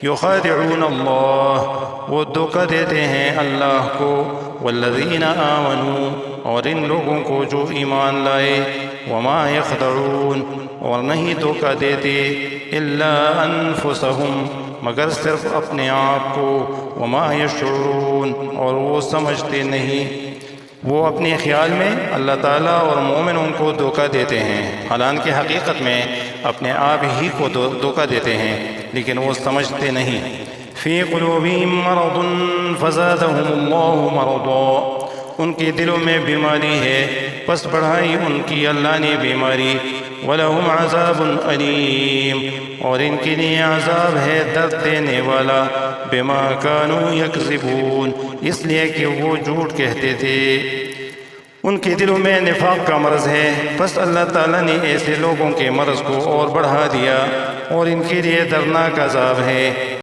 یخادعون اللہ، وہ دھوکہ دیتے ہیں اللہ کو، والذین آمنوا، اور ان لوگوں کو جو ایمان لائے، وما یخدعون، اور نہیں دھوکہ دیتے، الا انفسہم، مگر صرف اپنے آپ کو، وما یشعرون، اور وہ سمجھتے نہیں۔ وہ اپنے خیال میں اللہ تعالیٰ اور مومنوں کو دھوکہ دیتے ہیں، حالانکہ حقیقت میں اپنے آپ ہی کو دھوکہ دیتے ہیں، لیکن وہ سمجھتے نہیں۔ فی قلوبہم مرض فزادہم اللہ مرضا، ان کے دلوں میں بیماری ہے، پس بڑھائی ان کی اللہ نے بیماری۔ وَلَهُمْ عَذَابٌ أَلِيمٌ، اور ان کے لیے عذاب ہے درد دینے والا، بِمَا كَانُوا يَكْذِبُونَ، اس لیے کہ وہ جھوٹ کہتے تھے۔ ان کے دلوں میں نفاق کا مرض ہے، پس اللہ تعالیٰ نے ایسے لوگوں کے مرض کو اور بڑھا دیا، اور ان کے لیے دردناک عذاب ہے۔